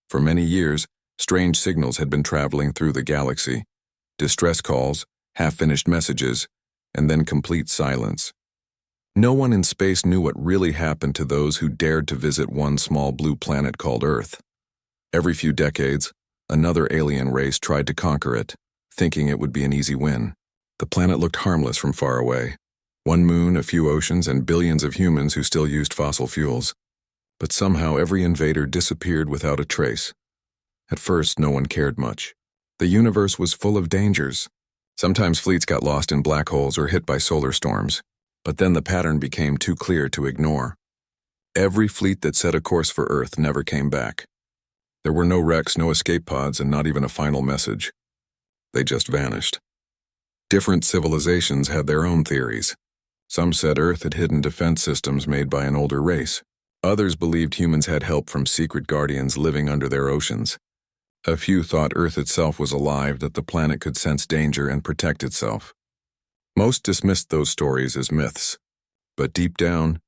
For many years, strange signals had been traveling through the galaxy. Distress calls, half-finished messages, and then complete silence. No one in space knew what really happened to those who dared to visit one small blue planet called Earth. Every few decades, another alien race tried to conquer it, thinking it would be an easy win. The planet looked harmless from far away. One moon, a few oceans, and billions of humans who still used fossil fuels. But somehow every invader disappeared without a trace. At first, no one cared much. The universe was full of dangers. Sometimes fleets got lost in black holes or hit by solar storms. But then the pattern became too clear to ignore. Every fleet that set a course for Earth never came back. There were no wrecks, no escape pods, and not even a final message. They just vanished. Different civilizations had their own theories. Some said Earth had hidden defense systems made by an older race. Others believed humans had help from secret guardians living under their oceans. A few thought Earth itself was alive, that the planet could sense danger and protect itself. Most dismissed those stories as myths. But deep down,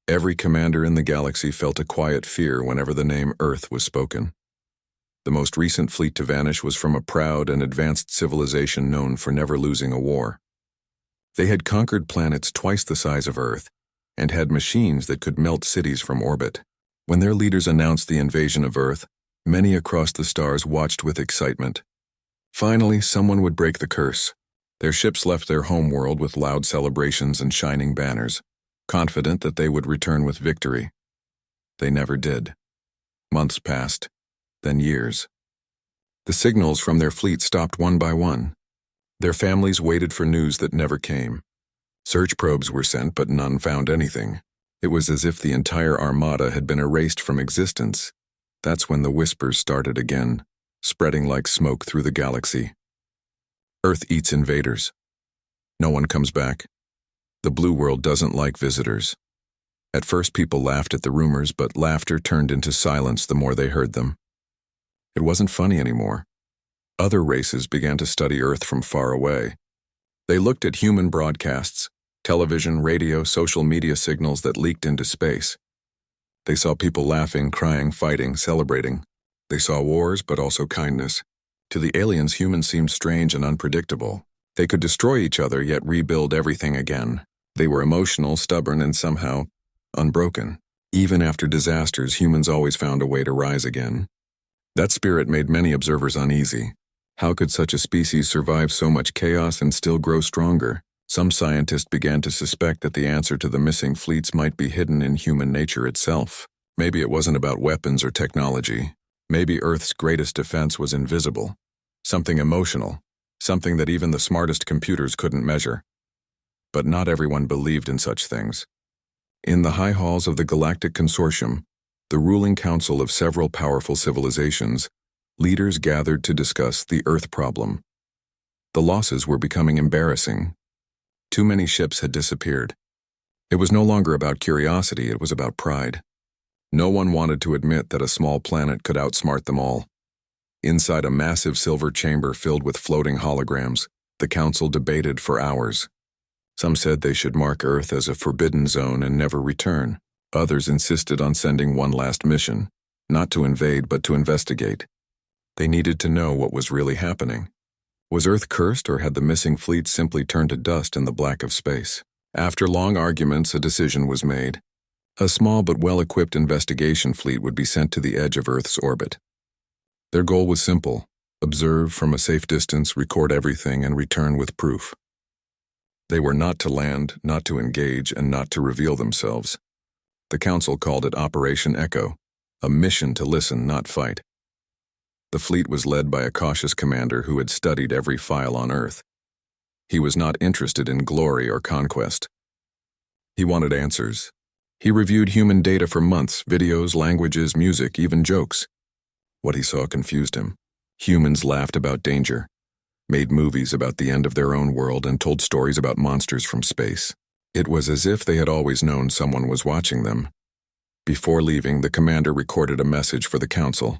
every commander in the galaxy felt a quiet fear whenever the name Earth was spoken. The most recent fleet to vanish was from a proud and advanced civilization known for never losing a war. They had conquered planets twice the size of Earth and had machines that could melt cities from orbit. When their leaders announced the invasion of Earth, many across the stars watched with excitement. Finally, someone would break the curse. Their ships left their homeworld with loud celebrations and shining banners, confident that they would return with victory. They never did. Months passed, then years. The signals from their fleet stopped one by one. Their families waited for news that never came. Search probes were sent, but none found anything. It was as if the entire armada had been erased from existence. That's when the whispers started again, spreading like smoke through the galaxy. Earth eats invaders. No one comes back. The blue world doesn't like visitors. At first people laughed at the rumors, but laughter turned into silence the more they heard them. It wasn't funny anymore. Other races began to study Earth from far away. They looked at human broadcasts, television, radio, social media signals that leaked into space. They saw people laughing, crying, fighting, celebrating. They saw wars, but also kindness. To the aliens, humans seemed strange and unpredictable. They could destroy each other, yet rebuild everything again. They were emotional, stubborn, and somehow unbroken. Even after disasters, humans always found a way to rise again. That spirit made many observers uneasy. How could such a species survive so much chaos and still grow stronger? Some scientists began to suspect that the answer to the missing fleets might be hidden in human nature itself. Maybe it wasn't about weapons or technology. Maybe Earth's greatest defense was invisible. Something emotional. Something that even the smartest computers couldn't measure. But not everyone believed in such things. In the high halls of the Galactic Consortium, the ruling council of several powerful civilizations, leaders gathered to discuss the Earth problem. The losses were becoming embarrassing. Too many ships had disappeared. It was no longer about curiosity, it was about pride. No one wanted to admit that a small planet could outsmart them all. Inside a massive silver chamber filled with floating holograms, the council debated for hours. Some said they should mark Earth as a forbidden zone and never return. Others insisted on sending one last mission, not to invade but to investigate. They needed to know what was really happening. Was Earth cursed, or had the missing fleet simply turned to dust in the black of space? After long arguments, a decision was made. A small but well-equipped investigation fleet would be sent to the edge of Earth's orbit. Their goal was simple: observe from a safe distance, record everything, and return with proof. They were not to land, not to engage, and not to reveal themselves. The council called it Operation Echo, a mission to listen, not fight. The fleet was led by a cautious commander who had studied every file on Earth. He was not interested in glory or conquest. He wanted answers. He reviewed human data for months, videos, languages, music, even jokes. What he saw confused him. Humans laughed about danger, made movies about the end of their own world, and told stories about monsters from space. It was as if they had always known someone was watching them. Before leaving, the commander recorded a message for the council.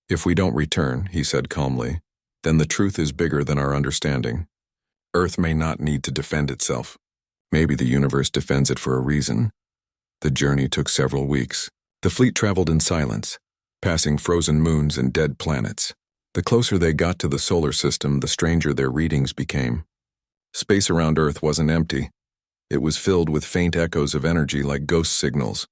"If we don't return," he said calmly, "then the truth is bigger than our understanding. Earth may not need to defend itself. Maybe the universe defends it for a reason." The journey took several weeks. The fleet traveled in silence. passing frozen moons and dead planets. The closer they got to the solar system, the stranger their readings became. Space around Earth wasn't empty. It was filled with faint echoes of energy like ghost signals.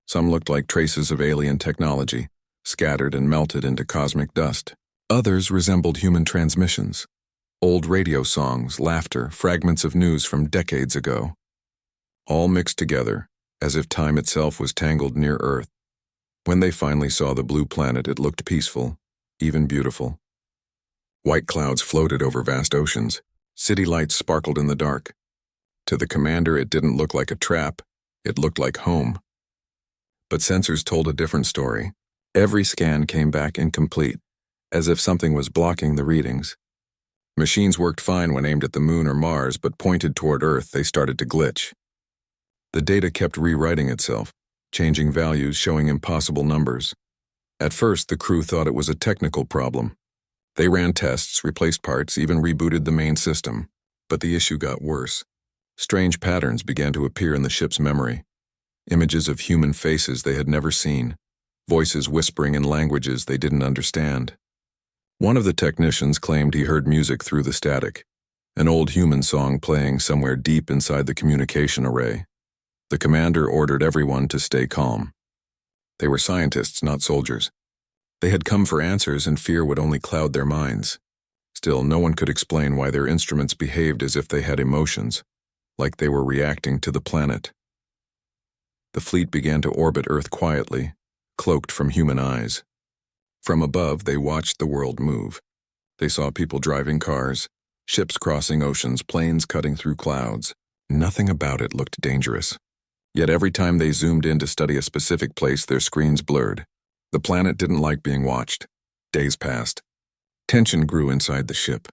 Some looked like traces of alien technology, scattered and melted into cosmic dust. Others resembled human transmissions. Old radio songs, laughter, fragments of news from decades ago. All mixed together, as if time itself was tangled near Earth. When they finally saw the blue planet, it looked peaceful, even beautiful. White clouds floated over vast oceans. City lights sparkled in the dark. To the commander, it didn't look like a trap. It looked like home. But sensors told a different story. Every scan came back incomplete, as if something was blocking the readings. Machines worked fine when aimed at the moon or Mars, but pointed toward Earth, they started to glitch. The data kept rewriting itself, changing values, showing impossible numbers. At first, the crew thought it was a technical problem. They ran tests, replaced parts, even rebooted the main system. But the issue got worse. Strange patterns began to appear in the ship's memory. Images of human faces they had never seen. Voices whispering in languages they didn't understand. One of the technicians claimed he heard music through the static, an old human song playing somewhere deep inside the communication array. The commander ordered everyone to stay calm. They were scientists, not soldiers. They had come for answers, and fear would only cloud their minds. Still, no one could explain why their instruments behaved as if they had emotions, like they were reacting to the planet. The fleet began to orbit Earth quietly, cloaked from human eyes. From above, they watched the world move. They saw people driving cars, ships crossing oceans, planes cutting through clouds. Nothing about it looked dangerous. Yet every time they zoomed in to study a specific place, their screens blurred. The planet didn't like being watched. Days passed. Tension grew inside the ship.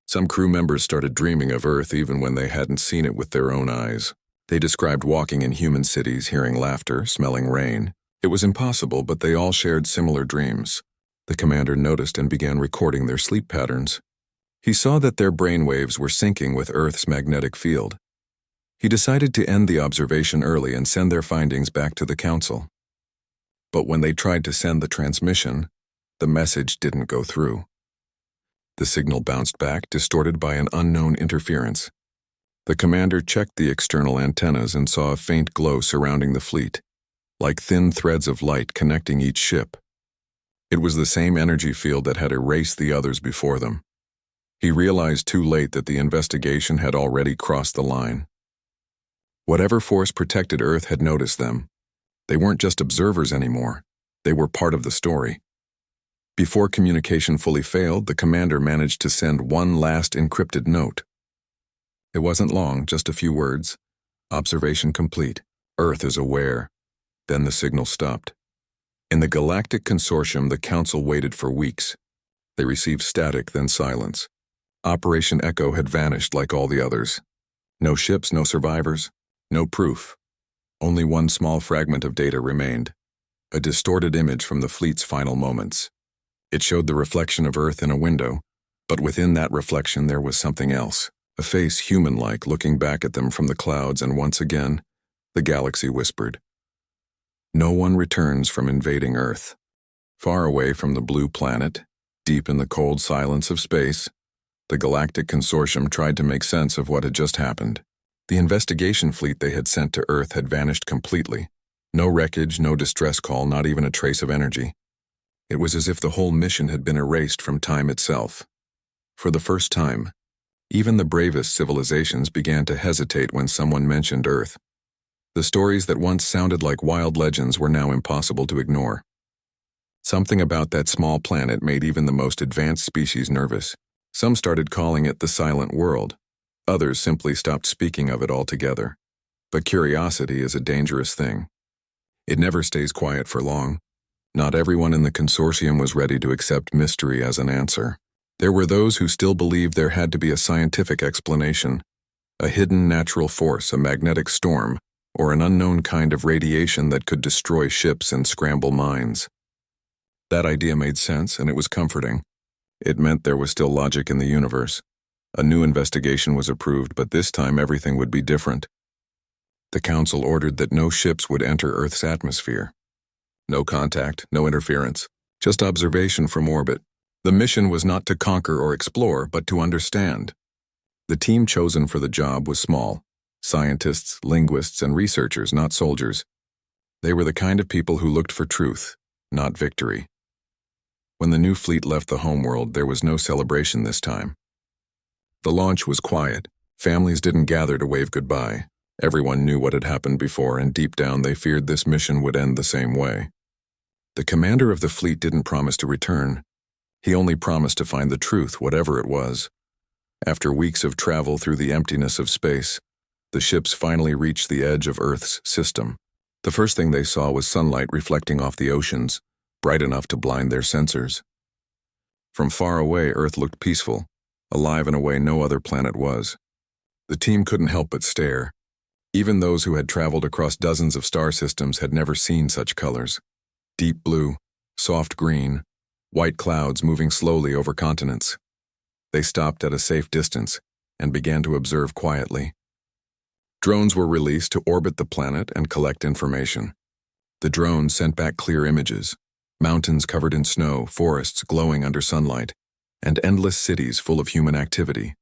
Some crew members started dreaming of Earth even when they hadn't seen it with their own eyes. They described walking in human cities, hearing laughter, smelling rain. It was impossible, but they all shared similar dreams. The commander noticed and began recording their sleep patterns. He saw that their brainwaves were syncing with Earth's magnetic field. He decided to end the observation early and send their findings back to the council. But when they tried to send the transmission, the message didn't go through. The signal bounced back, distorted by an unknown interference. The commander checked the external antennas and saw a faint glow surrounding the fleet, like thin threads of light connecting each ship. It was the same energy field that had erased the others before them. He realized too late that the investigation had already crossed the line. Whatever force protected Earth had noticed them. They weren't just observers anymore. They were part of the story. Before communication fully failed, the commander managed to send one last encrypted note. It wasn't long, just a few words. Observation complete. Earth is aware. Then the signal stopped. In the Galactic Consortium, the Council waited for weeks. They received static, then silence. Operation Echo had vanished like all the others. No ships, no survivors, no proof. Only one small fragment of data remained, a distorted image from the fleet's final moments. It showed the reflection of Earth in a window, but within that reflection there was something else, a face human-like looking back at them from the clouds, and once again, the galaxy whispered. No one returns from invading Earth. Far away from the blue planet, deep in the cold silence of space, the Galactic Consortium tried to make sense of what had just happened. The investigation fleet they had sent to Earth had vanished completely. No wreckage, no distress call, not even a trace of energy. It was as if the whole mission had been erased from time itself. For the first time, even the bravest civilizations began to hesitate when someone mentioned Earth. The stories that once sounded like wild legends were now impossible to ignore. Something about that small planet made even the most advanced species nervous. Some started calling it the Silent World. Others simply stopped speaking of it altogether. But curiosity is a dangerous thing. It never stays quiet for long. Not everyone in the consortium was ready to accept mystery as an answer. There were those who still believed there had to be a scientific explanation, a hidden natural force, a magnetic storm, or an unknown kind of radiation that could destroy ships and scramble minds. That idea made sense, and it was comforting. It meant there was still logic in the universe. A new investigation was approved, but this time everything would be different. The Council ordered that no ships would enter Earth's atmosphere. No contact, no interference, just observation from orbit. The mission was not to conquer or explore, but to understand. The team chosen for the job was small. Scientists, linguists, and researchers, not soldiers. They were the kind of people who looked for truth, not victory. When the new fleet left the homeworld, there was no celebration this time. The launch was quiet. Families didn't gather to wave goodbye. Everyone knew what had happened before, and deep down they feared this mission would end the same way. The commander of the fleet didn't promise to return. He only promised to find the truth, whatever it was. After weeks of travel through the emptiness of space, the ships finally reached the edge of Earth's system. The first thing they saw was sunlight reflecting off the oceans, bright enough to blind their sensors. From far away, Earth looked peaceful, alive in a way no other planet was. The team couldn't help but stare. Even those who had traveled across dozens of star systems had never seen such colors. Deep blue, soft green, white clouds moving slowly over continents. They stopped at a safe distance and began to observe quietly. Drones were released to orbit the planet and collect information. The drones sent back clear images, mountains covered in snow, forests glowing under sunlight, and endless cities full of human activity.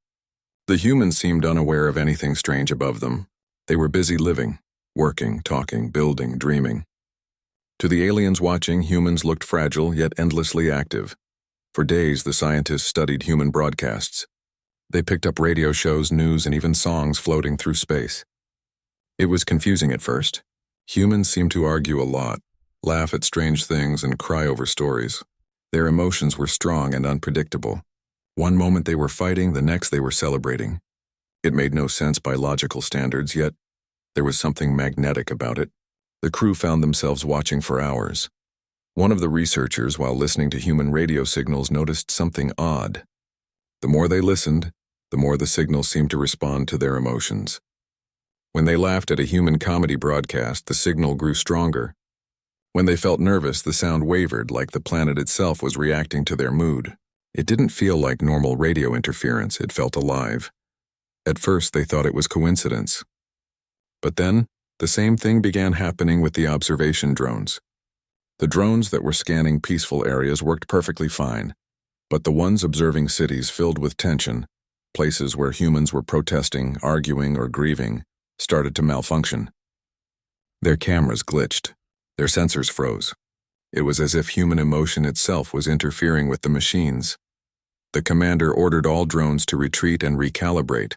The humans seemed unaware of anything strange above them. They were busy living, working, talking, building, dreaming. To the aliens watching, humans looked fragile yet endlessly active. For days, the scientists studied human broadcasts. They picked up radio shows, news, and even songs floating through space. It was confusing at first. Humans seemed to argue a lot, laugh at strange things, and cry over stories. Their emotions were strong and unpredictable. One moment they were fighting, the next they were celebrating. It made no sense by logical standards, yet there was something magnetic about it. The crew found themselves watching for hours. One of the researchers, while listening to human radio signals, noticed something odd. The more they listened, the more the signals seemed to respond to their emotions. When they laughed at a human comedy broadcast, the signal grew stronger. When they felt nervous, the sound wavered, like the planet itself was reacting to their mood. It didn't feel like normal radio interference, it felt alive. At first, they thought it was coincidence. But then, the same thing began happening with the observation drones. The drones that were scanning peaceful areas worked perfectly fine, but the ones observing cities filled with tension, places where humans were protesting, arguing, or grieving, started to malfunction. Their cameras glitched. Their sensors froze. It was as if human emotion itself was interfering with the machines. The commander ordered all drones to retreat and recalibrate.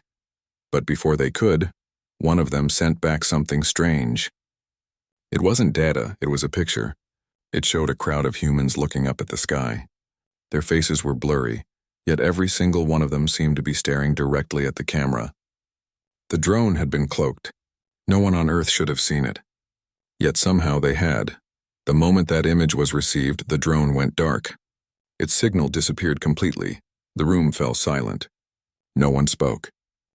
But before they could, one of them sent back something strange. It wasn't data, it was a picture. It showed a crowd of humans looking up at the sky. Their faces were blurry, yet every single one of them seemed to be staring directly at the camera. The drone had been cloaked. No one on Earth should have seen it. Yet somehow they had. The moment that image was received, the drone went dark. Its signal disappeared completely. The room fell silent. No one spoke.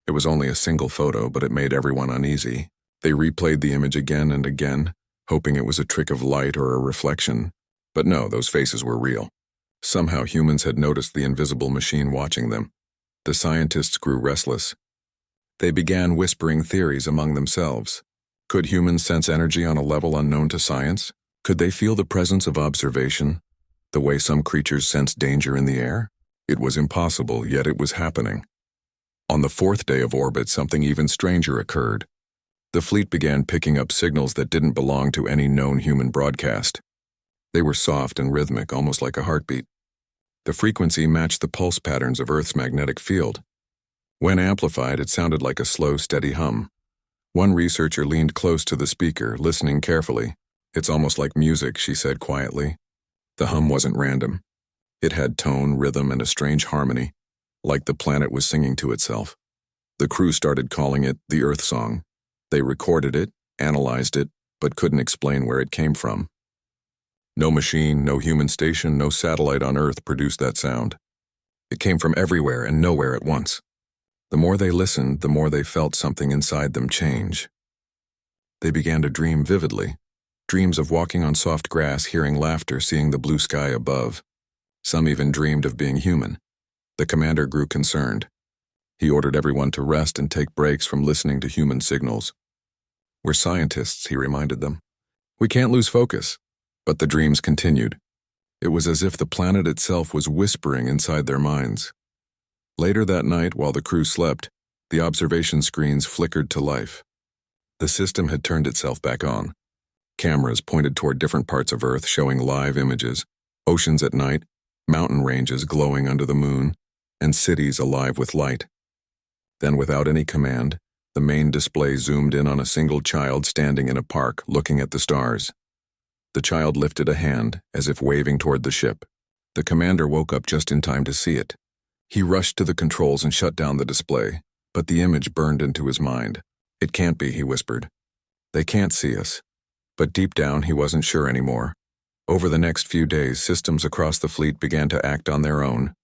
It was only a single photo, but it made everyone uneasy. They replayed the image again and again, hoping it was a trick of light or a reflection. But no, those faces were real. Somehow humans had noticed the invisible machine watching them. The scientists grew restless. They began whispering theories among themselves. Could humans sense energy on a level unknown to science? Could they feel the presence of observation, the way some creatures sense danger in the air? It was impossible, yet it was happening. On the fourth day of orbit, something even stranger occurred. The fleet began picking up signals that didn't belong to any known human broadcast. They were soft and rhythmic, almost like a heartbeat. The frequency matched the pulse patterns of Earth's magnetic field. When amplified, it sounded like a slow, steady hum. One researcher leaned close to the speaker, listening carefully. "It's almost like music," she said quietly. The hum wasn't random. It had tone, rhythm, and a strange harmony, like the planet was singing to itself. The crew started calling it the Earth Song. They recorded it, analyzed it, but couldn't explain where it came from. No machine, no human station, no satellite on Earth produced that sound. It came from everywhere and nowhere at once. The more they listened, the more they felt something inside them change. They began to dream vividly, dreams of walking on soft grass, hearing laughter, seeing the blue sky above. Some even dreamed of being human. The commander grew concerned. He ordered everyone to rest and take breaks from listening to human signals. "We're scientists," he reminded them. "We can't lose focus." But the dreams continued. It was as if the planet itself was whispering inside their minds. Later that night, while the crew slept, the observation screens flickered to life. The system had turned itself back on. Cameras pointed toward different parts of Earth showing live images, oceans at night, mountain ranges glowing under the moon, and cities alive with light. Then, without any command, the main display zoomed in on a single child standing in a park looking at the stars. The child lifted a hand, as if waving toward the ship. The commander woke up just in time to see it. He rushed to the controls and shut down the display, but the image burned into his mind. "It can't be," he whispered. "They can't see us." But deep down, he wasn't sure anymore. Over the next few days, systems across the fleet began to act on their own.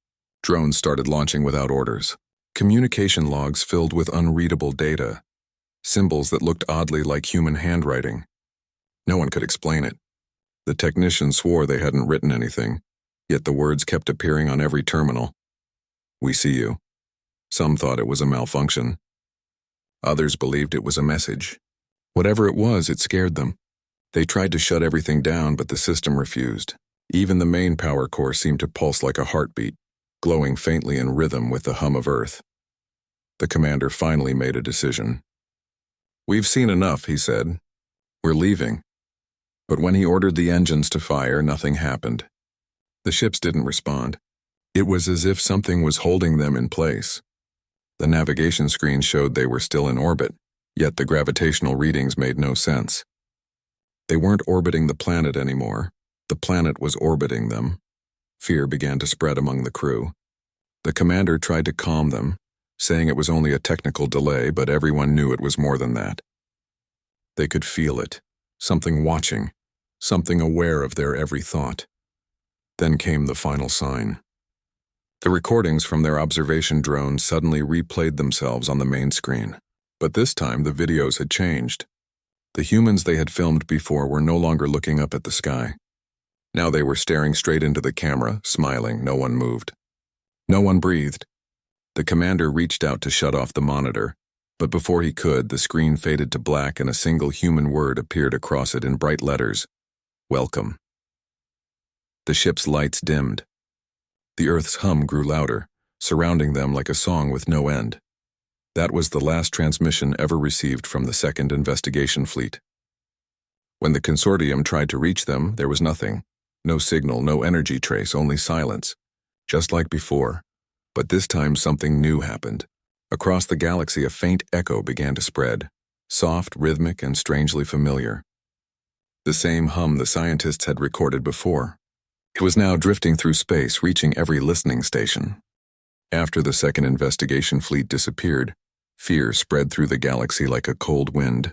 Drones started launching without orders. Communication logs filled with unreadable data, symbols that looked oddly like human handwriting. No one could explain it. The technicians swore they hadn't written anything, yet the words kept appearing on every terminal. "We see you." Some thought it was a malfunction. Others believed it was a message. Whatever it was, it scared them. They tried to shut everything down, but the system refused. Even the main power core seemed to pulse like a heartbeat, glowing faintly in rhythm with the hum of Earth. The commander finally made a decision. "We've seen enough," he said. "We're leaving." But when he ordered the engines to fire, nothing happened. The ships didn't respond. It was as if something was holding them in place. The navigation screen showed they were still in orbit, yet the gravitational readings made no sense. They weren't orbiting the planet anymore. The planet was orbiting them. Fear began to spread among the crew. The commander tried to calm them, saying it was only a technical delay, but everyone knew it was more than that. They could feel it, something watching, something aware of their every thought. Then came the final sign. The recordings from their observation drone suddenly replayed themselves on the main screen. But this time the videos had changed. The humans they had filmed before were no longer looking up at the sky. Now they were staring straight into the camera, smiling. No one moved. No one breathed. The commander reached out to shut off the monitor, but before he could, the screen faded to black and a single human word appeared across it in bright letters. "Welcome." The ship's lights dimmed. The Earth's hum grew louder, surrounding them like a song with no end. That was the last transmission ever received from the second investigation fleet. When the consortium tried to reach them, there was nothing. No signal, no energy trace, only silence. Just like before. But this time something new happened. Across the galaxy, a faint echo began to spread. Soft, rhythmic, and strangely familiar. The same hum the scientists had recorded before. It was now drifting through space, reaching every listening station. After the second investigation fleet disappeared, fear spread through the galaxy like a cold wind.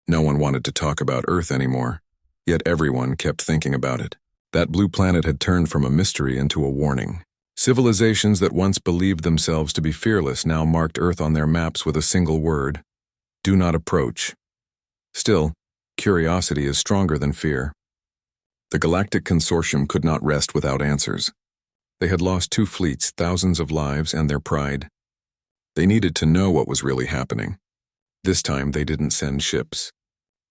No one wanted to talk about Earth anymore, yet everyone kept thinking about it. That blue planet had turned from a mystery into a warning. Civilizations that once believed themselves to be fearless now marked Earth on their maps with a single word: do not approach. Still, curiosity is stronger than fear. The Galactic Consortium could not rest without answers. They had lost 2 fleets, thousands of lives, and their pride. They needed to know what was really happening. This time they didn't send ships.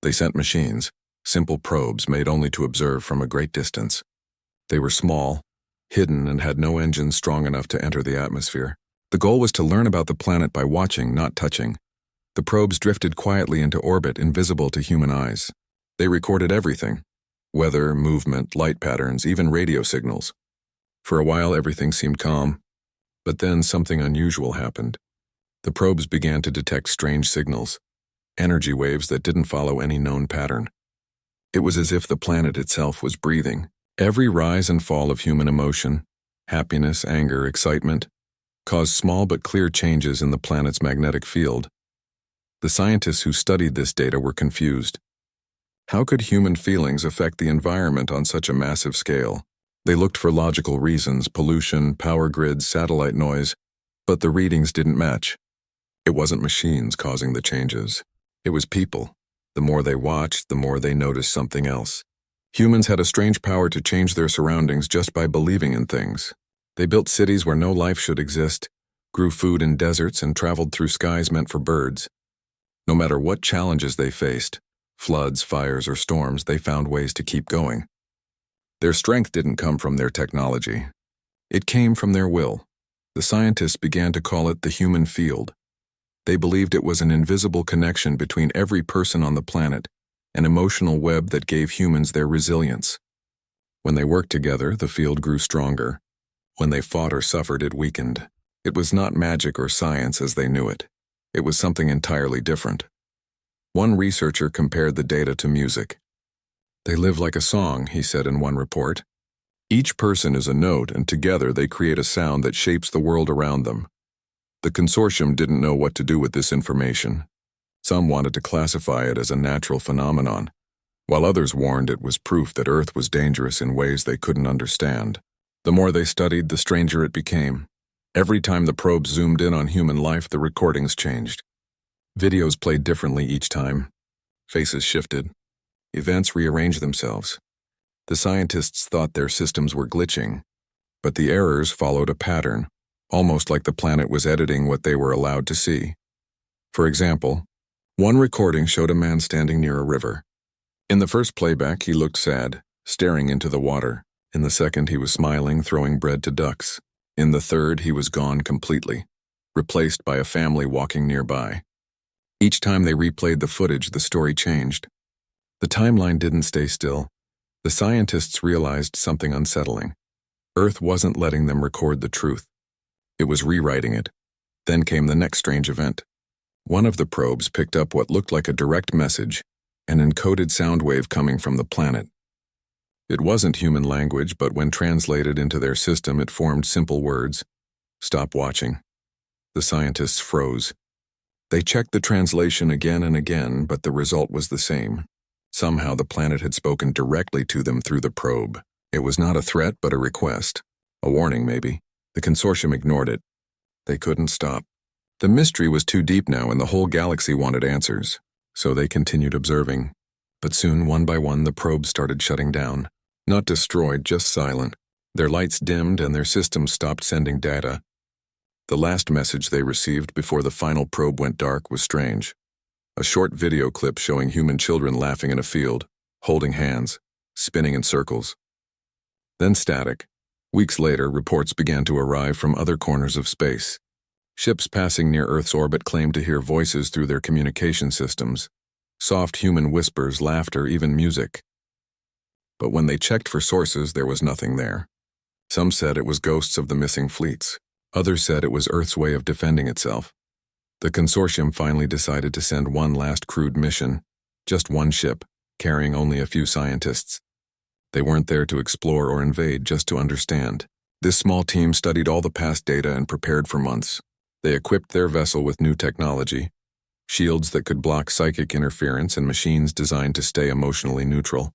They sent machines, simple probes made only to observe from a great distance. They were small, hidden, and had no engines strong enough to enter the atmosphere. The goal was to learn about the planet by watching, not touching. The probes drifted quietly into orbit, invisible to human eyes. They recorded everything: weather, movement, light patterns, even radio signals. For a while everything seemed calm, but then something unusual happened. The probes began to detect strange signals, energy waves that didn't follow any known pattern. It was as if the planet itself was breathing. Every rise and fall of human emotion, happiness, anger, excitement, caused small but clear changes in the planet's magnetic field. The scientists who studied this data were confused. How could human feelings affect the environment on such a massive scale? They looked for logical reasons: pollution, power grids, satellite noise, but the readings didn't match. It wasn't machines causing the changes. It was people. The more they watched, the more they noticed something else. Humans had a strange power to change their surroundings just by believing in things. They built cities where no life should exist, grew food in deserts, and traveled through skies meant for birds. No matter what challenges they faced, Floods, fires, or storms, they found ways to keep going. Their strength didn't come from their technology. It came from their will. The scientists began to call it the human field. They believed it was an invisible connection between every person on the planet, an emotional web that gave humans their resilience. When they worked together, the field grew stronger. When they fought or suffered, it weakened. It was not magic or science as they knew it. It was something entirely different. One researcher compared the data to music. "They live like a song," he said in one report. "Each person is a note, and together they create a sound that shapes the world around them." The consortium didn't know what to do with this information. Some wanted to classify it as a natural phenomenon, while others warned it was proof that Earth was dangerous in ways they couldn't understand. The more they studied, the stranger it became. Every time the probe zoomed in on human life, the recordings changed. Videos played differently each time. Faces shifted. Events rearranged themselves. The scientists thought their systems were glitching, but the errors followed a pattern, almost like the planet was editing what they were allowed to see. For example, one recording showed a man standing near a river. In the first playback, he looked sad, staring into the water. In the second, he was smiling, throwing bread to ducks. In the third, he was gone completely, replaced by a family walking nearby. Each time they replayed the footage, the story changed. The timeline didn't stay still. The scientists realized something unsettling. Earth wasn't letting them record the truth. It was rewriting it. Then came the next strange event. One of the probes picked up what looked like a direct message, an encoded sound wave coming from the planet. It wasn't human language, but when translated into their system, it formed simple words. "Stop watching." The scientists froze. They checked the translation again and again, but the result was the same. Somehow the planet had spoken directly to them through the probe. It was not a threat, but a request. A warning, maybe. The consortium ignored it. They couldn't stop. The mystery was too deep now, and the whole galaxy wanted answers. So they continued observing. But soon, one by one, the probes started shutting down. Not destroyed, just silent. Their lights dimmed and their systems stopped sending data. The last message they received before the final probe went dark was strange. A short video clip showing human children laughing in a field, holding hands, spinning in circles. Then static. Weeks later, reports began to arrive from other corners of space. Ships passing near Earth's orbit claimed to hear voices through their communication systems. Soft human whispers, laughter, even music. But when they checked for sources, there was nothing there. Some said it was ghosts of the missing fleets. Others said it was Earth's way of defending itself. The consortium finally decided to send one last crewed mission, just one ship, carrying only a few scientists. They weren't there to explore or invade, just to understand. This small team studied all the past data and prepared for months. They equipped their vessel with new technology, shields that could block psychic interference and machines designed to stay emotionally neutral.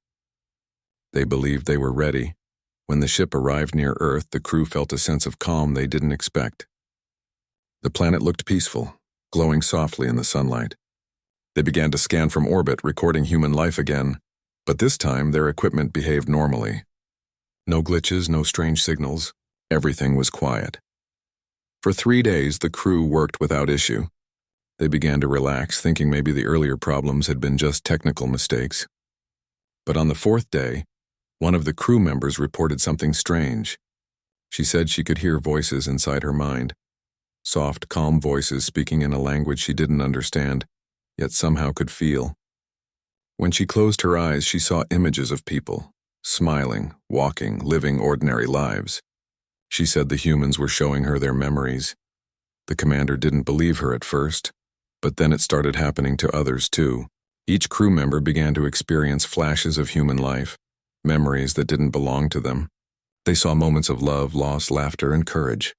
They believed they were ready. When the ship arrived near Earth, the crew felt a sense of calm they didn't expect. The planet looked peaceful, glowing softly in the sunlight. They began to scan from orbit, recording human life again, but this time their equipment behaved normally. No glitches, no strange signals. Everything was quiet. For 3 days, the crew worked without issue. They began to relax, thinking maybe the earlier problems had been just technical mistakes. But on the 4th day, one of the crew members reported something strange. She said she could hear voices inside her mind. Soft, calm voices speaking in a language she didn't understand, yet somehow could feel. When she closed her eyes, she saw images of people, smiling, walking, living ordinary lives. She said the humans were showing her their memories. The commander didn't believe her at first, but then it started happening to others too. Each crew member began to experience flashes of human life, memories that didn't belong to them. They saw moments of love, loss, laughter, and courage.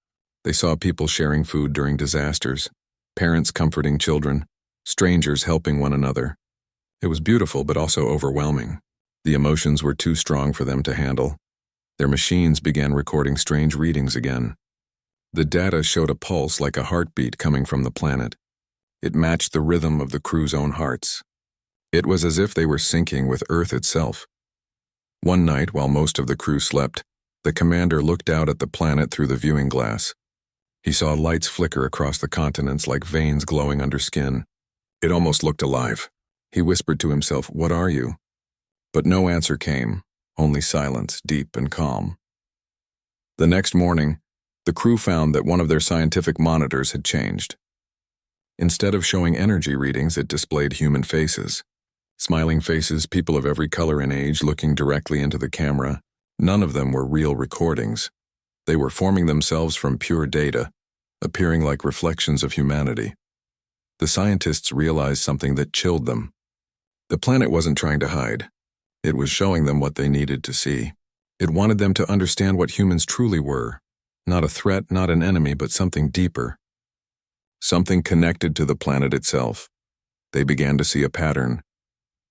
They saw people sharing food during disasters, parents comforting children, strangers helping one another. It was beautiful but also overwhelming. The emotions were too strong for them to handle. Their machines began recording strange readings again. The data showed a pulse like a heartbeat coming from the planet. It matched the rhythm of the crew's own hearts. It was as if they were syncing with Earth itself. One night, while most of the crew slept, the commander looked out at the planet through the viewing glass. He saw lights flicker across the continents like veins glowing under skin. It almost looked alive. He whispered to himself, "What are you?" But no answer came, only silence, deep and calm. The next morning, the crew found that one of their scientific monitors had changed. Instead of showing energy readings, it displayed human faces. Smiling faces, people of every color and age looking directly into the camera. None of them were real recordings. They were forming themselves from pure data, appearing like reflections of humanity. The scientists realized something that chilled them. The planet wasn't trying to hide. It was showing them what they needed to see. It wanted them to understand what humans truly were. Not a threat, not an enemy, but something deeper. Something connected to the planet itself. They began to see a pattern.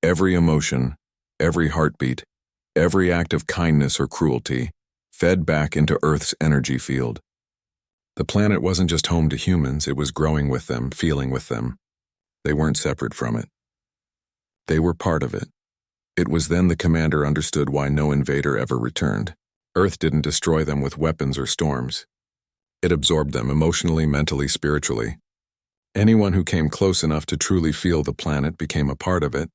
Every emotion, every heartbeat, every act of kindness or cruelty fed back into Earth's energy field. The planet wasn't just home to humans, it was growing with them, feeling with them. They weren't separate from it. They were part of it. It was then the commander understood why no invader ever returned. Earth didn't destroy them with weapons or storms. It absorbed them emotionally, mentally, spiritually. Anyone who came close enough to truly feel the planet became a part of it.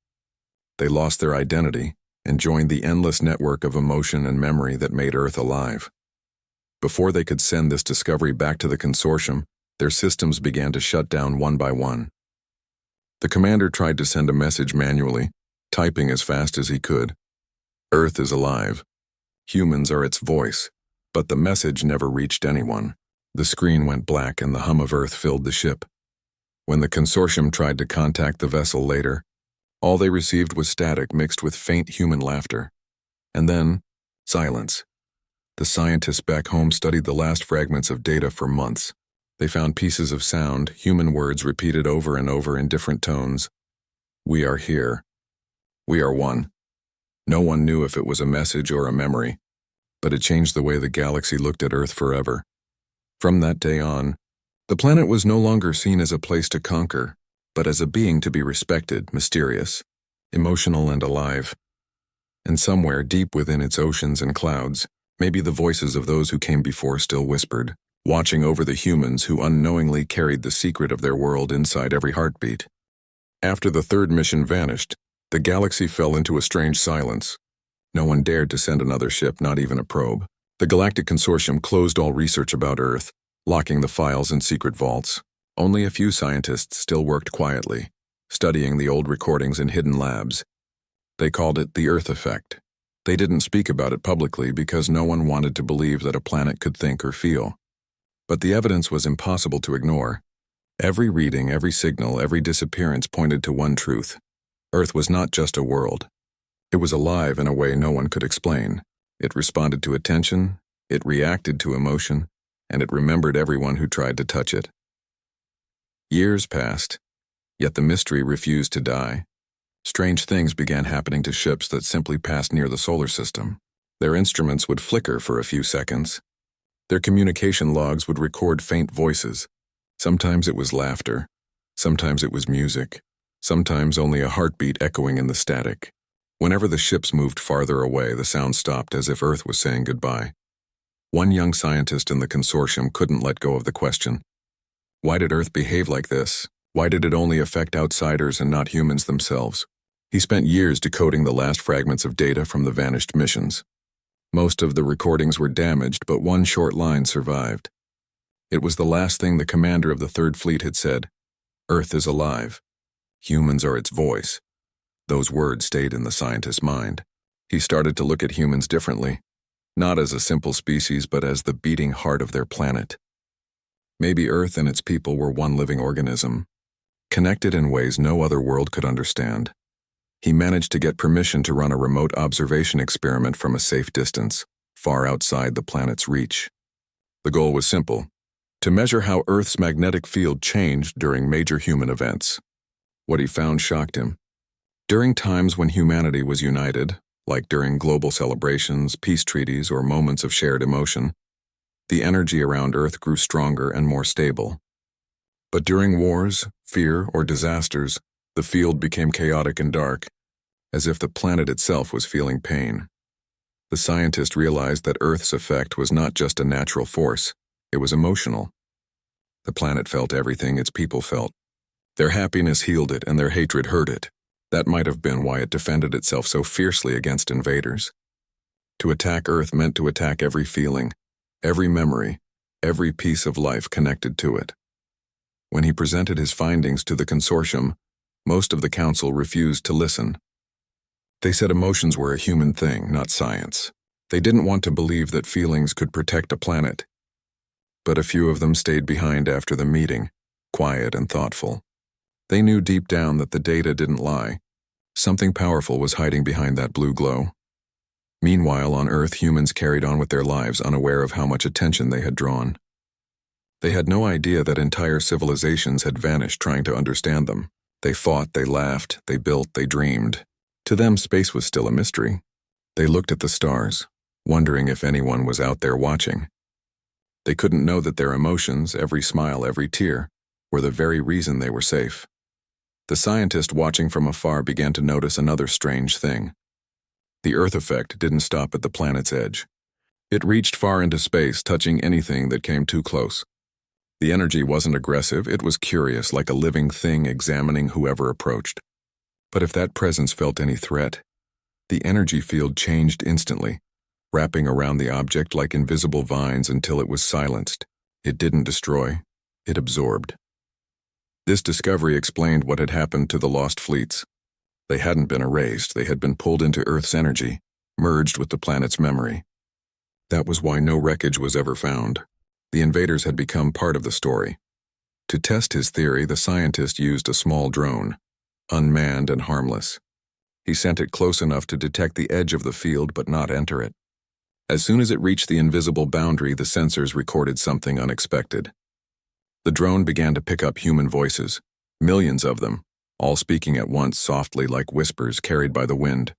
They lost their identity and joined the endless network of emotion and memory that made Earth alive. Before they could send this discovery back to the consortium, their systems began to shut down one by one. The commander tried to send a message manually, typing as fast as he could. Earth is alive. Humans are its voice. But the message never reached anyone. The screen went black and the hum of Earth filled the ship. When the consortium tried to contact the vessel later, all they received was static mixed with faint human laughter. And then, silence. The scientists back home studied the last fragments of data for months. They found pieces of sound, human words repeated over and over in different tones. We are here. We are one. No one knew if it was a message or a memory, but it changed the way the galaxy looked at Earth forever. From that day on, the planet was no longer seen as a place to conquer, but as a being to be respected, mysterious, emotional and alive. And somewhere deep within its oceans and clouds, maybe the voices of those who came before still whispered, watching over the humans who unknowingly carried the secret of their world inside every heartbeat. After the third mission vanished, the galaxy fell into a strange silence. No one dared to send another ship, not even a probe. The Galactic Consortium closed all research about Earth, locking the files in secret vaults. Only a few scientists still worked quietly, studying the old recordings in hidden labs. They called it the Earth Effect. They didn't speak about it publicly because no one wanted to believe that a planet could think or feel. But the evidence was impossible to ignore. Every reading, every signal, every disappearance pointed to one truth. Earth was not just a world. It was alive in a way no one could explain. It responded to attention, it reacted to emotion, and it remembered everyone who tried to touch it. Years passed, yet the mystery refused to die. Strange things began happening to ships that simply passed near the solar system. Their instruments would flicker for a few seconds. Their communication logs would record faint voices. Sometimes it was laughter, sometimes it was music, sometimes only a heartbeat echoing in the static. Whenever the ships moved farther away, the sound stopped as if Earth was saying goodbye. One young scientist in the consortium couldn't let go of the question. Why did Earth behave like this? Why did it only affect outsiders and not humans themselves? He spent years decoding the last fragments of data from the vanished missions. Most of the recordings were damaged, but one short line survived. It was the last thing the commander of the Third Fleet had said. Earth is alive. Humans are its voice. Those words stayed in the scientist's mind. He started to look at humans differently, not as a simple species, but as the beating heart of their planet. Maybe Earth and its people were one living organism, connected in ways no other world could understand. He managed to get permission to run a remote observation experiment from a safe distance, far outside the planet's reach. The goal was simple: to measure how Earth's magnetic field changed during major human events. What he found shocked him. During times when humanity was united, like during global celebrations, peace treaties, or moments of shared emotion, the energy around Earth grew stronger and more stable. But during wars, fear, or disasters, the field became chaotic and dark, as if the planet itself was feeling pain. The scientist realized that Earth's effect was not just a natural force, it was emotional. The planet felt everything its people felt. Their happiness healed it and their hatred hurt it. That might have been why it defended itself so fiercely against invaders. To attack Earth meant to attack every feeling, every memory, every piece of life connected to it. When he presented his findings to the consortium, most of the council refused to listen. They said emotions were a human thing, not science. They didn't want to believe that feelings could protect a planet. But a few of them stayed behind after the meeting, quiet and thoughtful. They knew deep down that the data didn't lie. Something powerful was hiding behind that blue glow. Meanwhile, on Earth, humans carried on with their lives, unaware of how much attention they had drawn. They had no idea that entire civilizations had vanished trying to understand them. They fought, they laughed, they built, they dreamed. To them, space was still a mystery. They looked at the stars, wondering if anyone was out there watching. They couldn't know that their emotions, every smile, every tear, were the very reason they were safe. The scientist watching from afar began to notice another strange thing. The Earth effect didn't stop at the planet's edge. It reached far into space, touching anything that came too close. The energy wasn't aggressive, it was curious, like a living thing examining whoever approached. But if that presence felt any threat, the energy field changed instantly, wrapping around the object like invisible vines until it was silenced. It didn't destroy, it absorbed. This discovery explained what had happened to the lost fleets. They hadn't been erased, they had been pulled into Earth's energy, merged with the planet's memory. That was why no wreckage was ever found. The invaders had become part of the story. To test his theory, the scientist used a small drone, unmanned and harmless. He sent it close enough to detect the edge of the field but not enter it. As soon as it reached the invisible boundary, the sensors recorded something unexpected. The drone began to pick up human voices, millions of them, all speaking at once softly like whispers carried by the wind.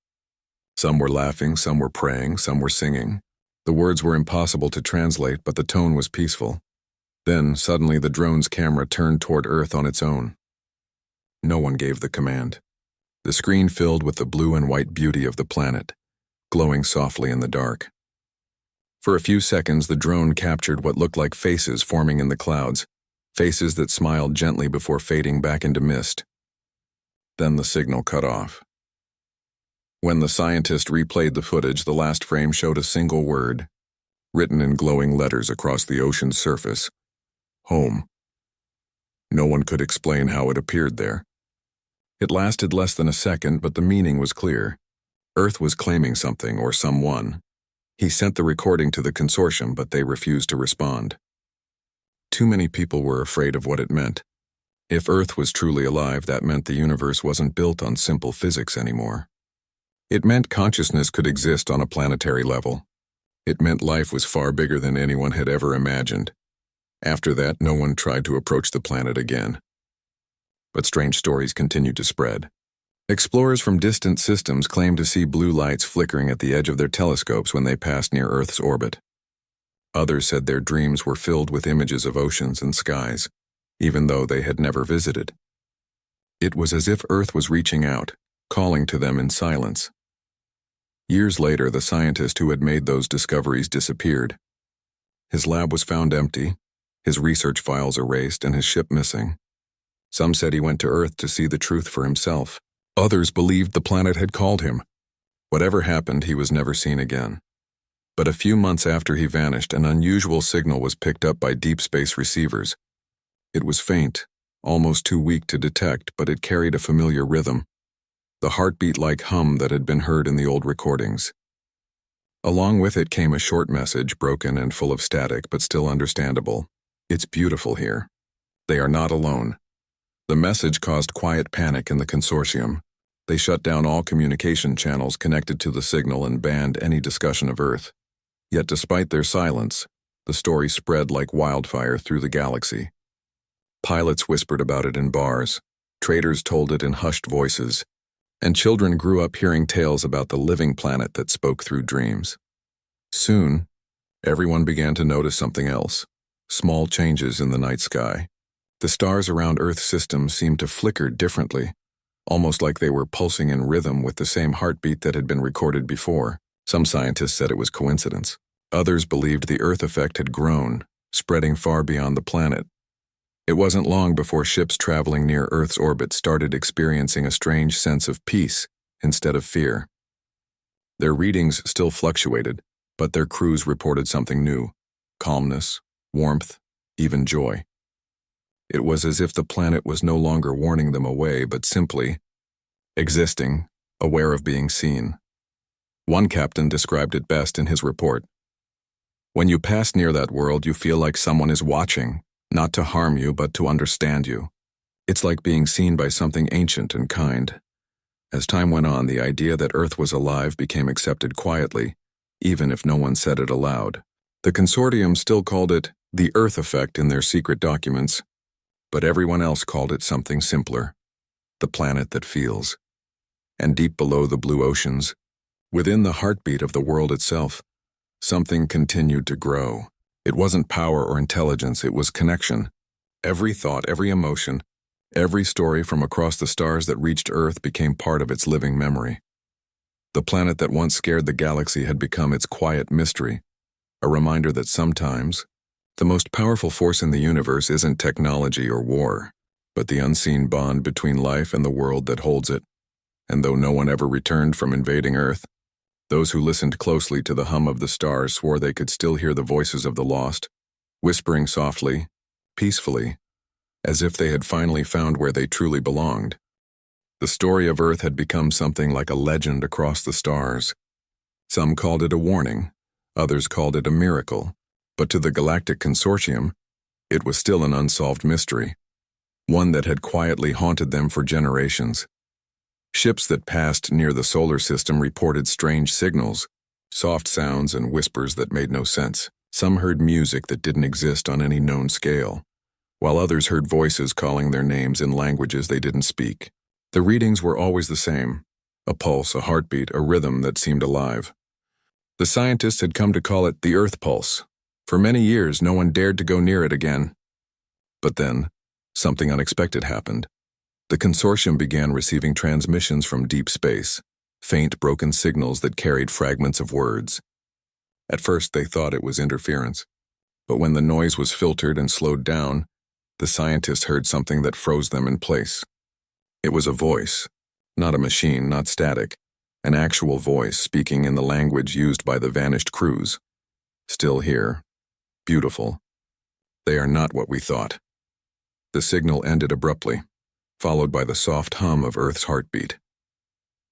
Some were laughing, some were praying, some were singing. The words were impossible to translate, but the tone was peaceful. Then, suddenly, the drone's camera turned toward Earth on its own. No one gave the command. The screen filled with the blue and white beauty of the planet, glowing softly in the dark. For a few seconds, the drone captured what looked like faces forming in the clouds, faces that smiled gently before fading back into mist. Then the signal cut off. When the scientist replayed the footage, the last frame showed a single word, written in glowing letters across the ocean's surface: home. No one could explain how it appeared there. It lasted less than a second, but the meaning was clear. Earth was claiming something or someone. He sent the recording to the consortium, but they refused to respond. Too many people were afraid of what it meant. If Earth was truly alive, that meant the universe wasn't built on simple physics anymore. It meant consciousness could exist on a planetary level. It meant life was far bigger than anyone had ever imagined. After that, no one tried to approach the planet again. But strange stories continued to spread. Explorers from distant systems claimed to see blue lights flickering at the edge of their telescopes when they passed near Earth's orbit. Others said their dreams were filled with images of oceans and skies, even though they had never visited. It was as if Earth was reaching out, calling to them in silence. Years later, the scientist who had made those discoveries disappeared. His lab was found empty, his research files erased, and his ship missing. Some said he went to Earth to see the truth for himself. Others believed the planet had called him. Whatever happened, he was never seen again. But a few months after he vanished, an unusual signal was picked up by deep space receivers. It was faint, almost too weak to detect, but it carried a familiar rhythm, the heartbeat-like hum that had been heard in the old recordings. Along with it came a short message, broken and full of static, but still understandable. "It's beautiful here. They are not alone." The message caused quiet panic in the consortium. They shut down all communication channels connected to the signal and banned any discussion of Earth. Yet despite their silence, the story spread like wildfire through the galaxy. Pilots whispered about it in bars, traders told it in hushed voices, and children grew up hearing tales about the living planet that spoke through dreams. Soon, everyone began to notice something else: small changes in the night sky. The stars around Earth's system seemed to flicker differently, almost like they were pulsing in rhythm with the same heartbeat that had been recorded before. Some scientists said it was coincidence. Others believed the Earth effect had grown, spreading far beyond the planet. It wasn't long before ships traveling near Earth's orbit started experiencing a strange sense of peace instead of fear. Their readings still fluctuated, but their crews reported something new: calmness, warmth, even joy. It was as if the planet was no longer warning them away, but simply existing, aware of being seen. One captain described it best in his report. "When you pass near that world, you feel like someone is watching, not to harm you, but to understand you. It's like being seen by something ancient and kind." As time went on, the idea that Earth was alive became accepted quietly, even if no one said it aloud. The consortium still called it the Earth effect in their secret documents, but everyone else called it something simpler: the planet that feels. And deep below the blue oceans, within the heartbeat of the world itself, something continued to grow. It wasn't power or intelligence, it was connection. Every thought, every emotion, every story from across the stars that reached Earth became part of its living memory. The planet that once scared the galaxy had become its quiet mystery, a reminder that sometimes the most powerful force in the universe isn't technology or war, but the unseen bond between life and the world that holds it. And though no one ever returned from invading Earth, those who listened closely to the hum of the stars swore they could still hear the voices of the lost, whispering softly, peacefully, as if they had finally found where they truly belonged. The story of Earth had become something like a legend across the stars. Some called it a warning, others called it a miracle, but to the Galactic Consortium, it was still an unsolved mystery, one that had quietly haunted them for generations. Ships that passed near the solar system reported strange signals, soft sounds and whispers that made no sense. Some heard music that didn't exist on any known scale, while others heard voices calling their names in languages they didn't speak. The readings were always the same: a pulse, a heartbeat, a rhythm that seemed alive. The scientists had come to call it the Earth Pulse. For many years, no one dared to go near it again. But then, something unexpected happened. The consortium began receiving transmissions from deep space, faint, broken signals that carried fragments of words. At first, they thought it was interference, but when the noise was filtered and slowed down, the scientists heard something that froze them in place. It was a voice, not a machine, not static, an actual voice speaking in the language used by the vanished crews. "Still here. Beautiful. They are not what we thought." The signal ended abruptly, followed by the soft hum of Earth's heartbeat.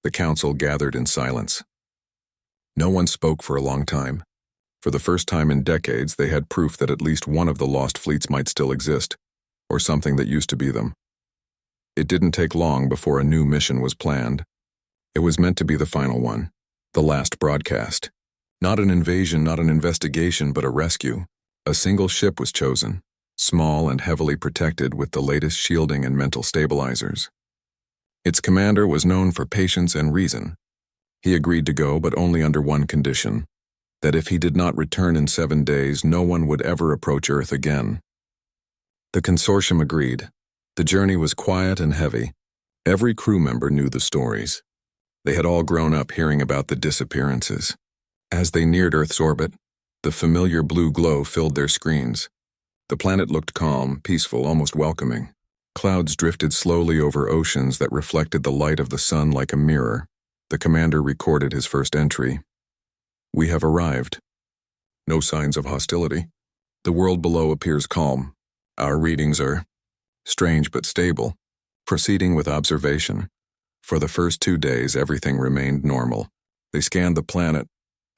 The council gathered in silence. No one spoke for a long time. For the first time in decades, they had proof that at least one of the lost fleets might still exist, or something that used to be them. It didn't take long before a new mission was planned. It was meant to be the final one, the last broadcast. Not an invasion, not an investigation, but a rescue. A single ship was chosen, small and heavily protected with the latest shielding and mental stabilizers. Its commander was known for patience and reason. He agreed to go, but only under one condition: that if he did not return in 7 days, no one would ever approach Earth again. The consortium agreed. The journey was quiet and heavy. Every crew member knew the stories. They had all grown up hearing about the disappearances. As they neared Earth's orbit, the familiar blue glow filled their screens. The planet looked calm, peaceful, almost welcoming. Clouds drifted slowly over oceans that reflected the light of the sun like a mirror. The commander recorded his first entry. "We have arrived. No signs of hostility. The world below appears calm. Our readings are strange but stable. Proceeding with observation." For the first 2 days, everything remained normal. They scanned the planet,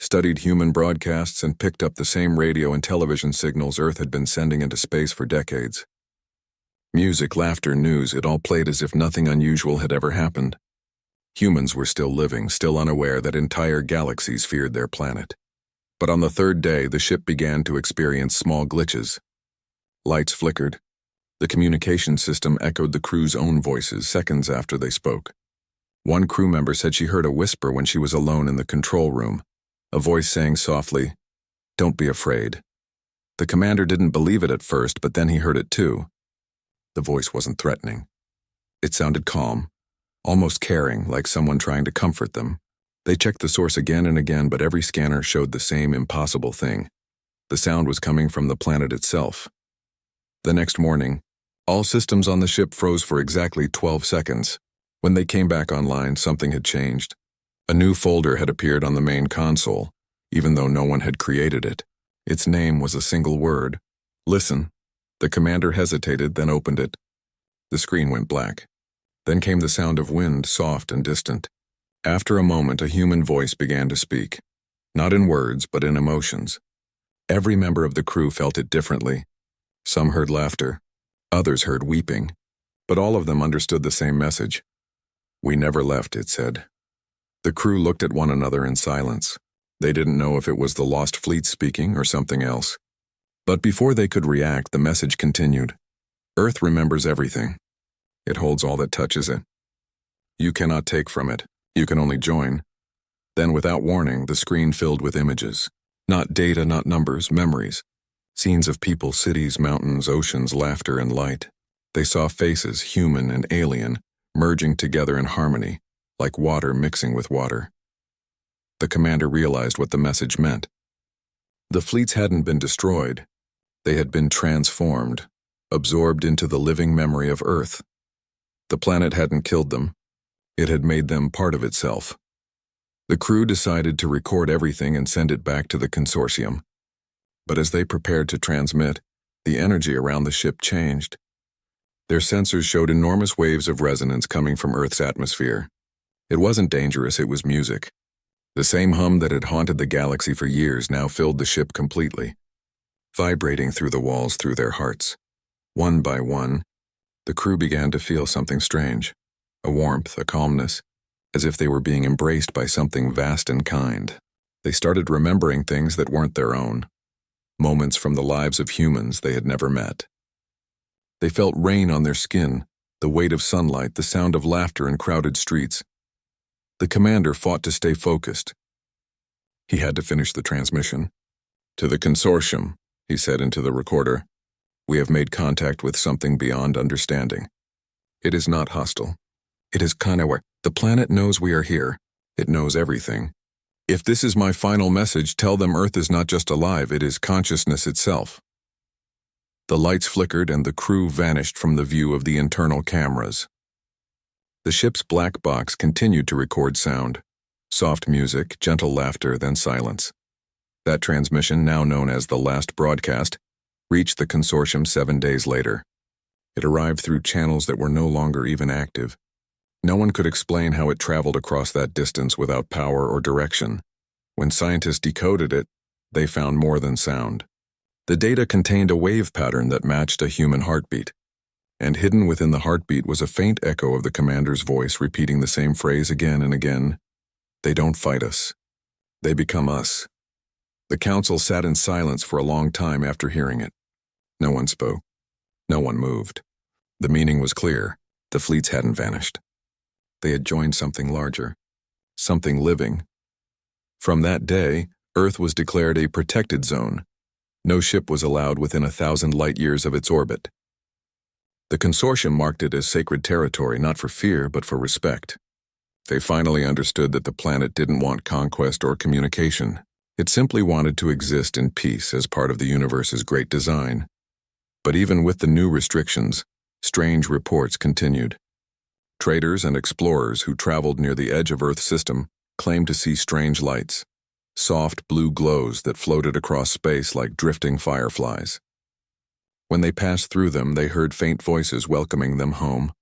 studied human broadcasts, and picked up the same radio and television signals Earth had been sending into space for decades. Music, laughter, news, it all played as if nothing unusual had ever happened. Humans were still living, still unaware that entire galaxies feared their planet. But on the 3rd day, the ship began to experience small glitches. Lights flickered. The communication system echoed the crew's own voices seconds after they spoke. One crew member said she heard a whisper when she was alone in the control room, a voice saying softly, "Don't be afraid." The commander didn't believe it at first, but then he heard it too. The voice wasn't threatening. It sounded calm, almost caring, like someone trying to comfort them. They checked the source again and again, but every scanner showed the same impossible thing. The sound was coming from the planet itself. The next morning, All systems on the ship froze for exactly 12 seconds. When they came back online, something had changed. A new folder had appeared on the main console, even though no one had created it. Its name was a single word. Listen. The commander hesitated, then opened it. The screen went black. Then came the sound of wind, soft and distant. After a moment, a human voice began to speak. Not in words, but in emotions. Every member of the crew felt it differently. Some heard laughter. Others heard weeping. But all of them understood the same message. "We never left," it said. The crew looked at one another in silence. They didn't know if it was the lost fleet speaking or something else. But before they could react, the message continued. "Earth remembers everything. It holds all that touches it. You cannot take from it. You can only join." Then, without warning, the screen filled with images. Not data, not numbers, memories. Scenes of people, cities, mountains, oceans, laughter, and light. They saw faces, human and alien, merging together in harmony, like water mixing with water. The commander realized what the message meant. The fleets hadn't been destroyed. They had been transformed, absorbed into the living memory of Earth. The planet hadn't killed them. It had made them part of itself. The crew decided to record everything and send it back to the consortium. But as they prepared to transmit, the energy around the ship changed. Their sensors showed enormous waves of resonance coming from Earth's atmosphere. It wasn't dangerous, it was music. The same hum that had haunted the galaxy for years now filled the ship completely, vibrating through the walls through their hearts. One by one, the crew began to feel something strange, a warmth, a calmness, as if they were being embraced by something vast and kind. They started remembering things that weren't their own, moments from the lives of humans they had never met. They felt rain on their skin, the weight of sunlight, the sound of laughter in crowded streets. The commander fought to stay focused. He had to finish the transmission. "To the consortium," he said into the recorder, "we have made contact with something beyond understanding. It is not hostile. It is Kanawar. The planet knows we are here. It knows everything. If this is my final message, tell them Earth is not just alive, it is consciousness itself." The lights flickered and the crew vanished from the view of the internal cameras. The ship's black box continued to record sound. Soft music, gentle laughter, then silence. That transmission, now known as the last broadcast, reached the consortium 7 days later. It arrived through channels that were no longer even active. No one could explain how it traveled across that distance without power or direction. When scientists decoded it, they found more than sound. The data contained a wave pattern that matched a human heartbeat. And hidden within the heartbeat was a faint echo of the commander's voice repeating the same phrase again and again. "They don't fight us. They become us." The council sat in silence for a long time after hearing it. No one spoke. No one moved. The meaning was clear. The fleets hadn't vanished. They had joined something larger, something living. From that day, Earth was declared a protected zone. No ship was allowed within 1,000 light-years of its orbit. The consortium marked it as sacred territory, not for fear, but for respect. They finally understood that the planet didn't want conquest or communication. It simply wanted to exist in peace as part of the universe's great design. But even with the new restrictions, strange reports continued. Traders and explorers who traveled near the edge of Earth's system claimed to see strange lights, soft blue glows that floated across space like drifting fireflies. When they passed through them, they heard faint voices welcoming them home.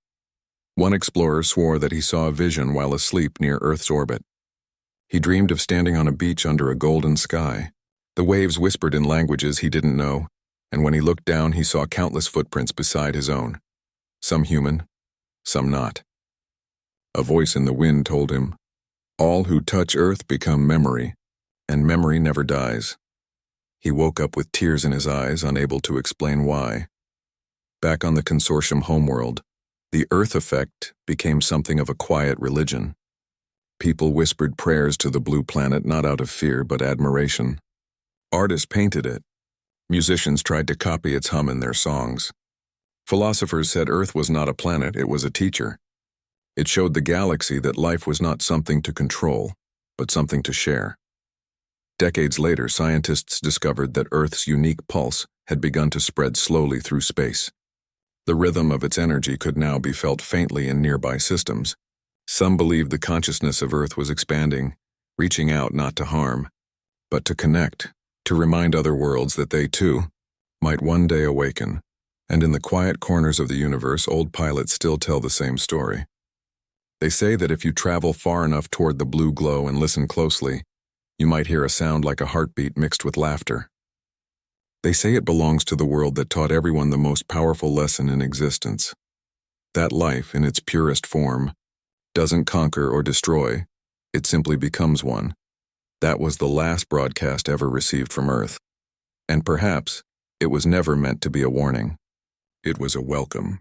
One explorer swore that he saw a vision while asleep near Earth's orbit. He dreamed of standing on a beach under a golden sky. The waves whispered in languages he didn't know, and when he looked down, he saw countless footprints beside his own. Some human, some not. A voice in the wind told him, "All who touch Earth become memory, and memory never dies." He woke up with tears in his eyes, unable to explain why. Back on the consortium homeworld, the Earth effect became something of a quiet religion. People whispered prayers to the blue planet not out of fear but admiration. Artists painted it. Musicians tried to copy its hum in their songs. Philosophers said Earth was not a planet, it was a teacher. It showed the galaxy that life was not something to control, but something to share. Decades later, scientists discovered that Earth's unique pulse had begun to spread slowly through space. The rhythm of its energy could now be felt faintly in nearby systems. Some believed the consciousness of Earth was expanding, reaching out not to harm, but to connect, to remind other worlds that they, too, might one day awaken. And in the quiet corners of the universe, old pilots still tell the same story. They say that if you travel far enough toward the blue glow and listen closely, you might hear a sound like a heartbeat mixed with laughter. They say it belongs to the world that taught everyone the most powerful lesson in existence. That life, in its purest form, doesn't conquer or destroy, it simply becomes one. That was the last broadcast ever received from Earth. And perhaps it was never meant to be a warning. It was a welcome.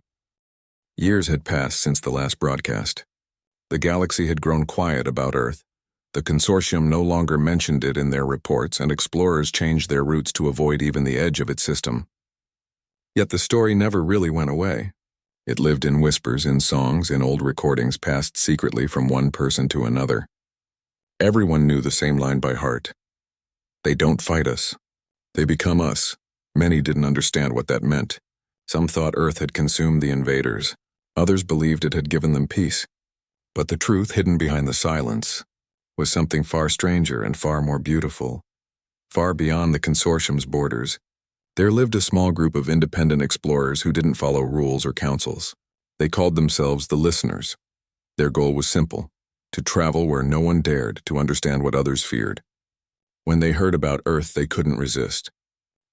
Years had passed since the last broadcast. The galaxy had grown quiet about Earth. The consortium no longer mentioned it in their reports, and explorers changed their routes to avoid even the edge of its system. Yet the story never really went away. It lived in whispers, in songs, in old recordings passed secretly from one person to another. Everyone knew the same line by heart. They don't fight us. They become us. Many didn't understand what that meant. Some thought Earth had consumed the invaders. Others believed it had given them peace. But the truth hidden behind the silence was something far stranger and far more beautiful. Far beyond the consortium's borders, there lived a small group of independent explorers who didn't follow rules or councils. They called themselves the Listeners. Their goal was simple: to travel where no one dared, to understand what others feared. When they heard about Earth, they couldn't resist.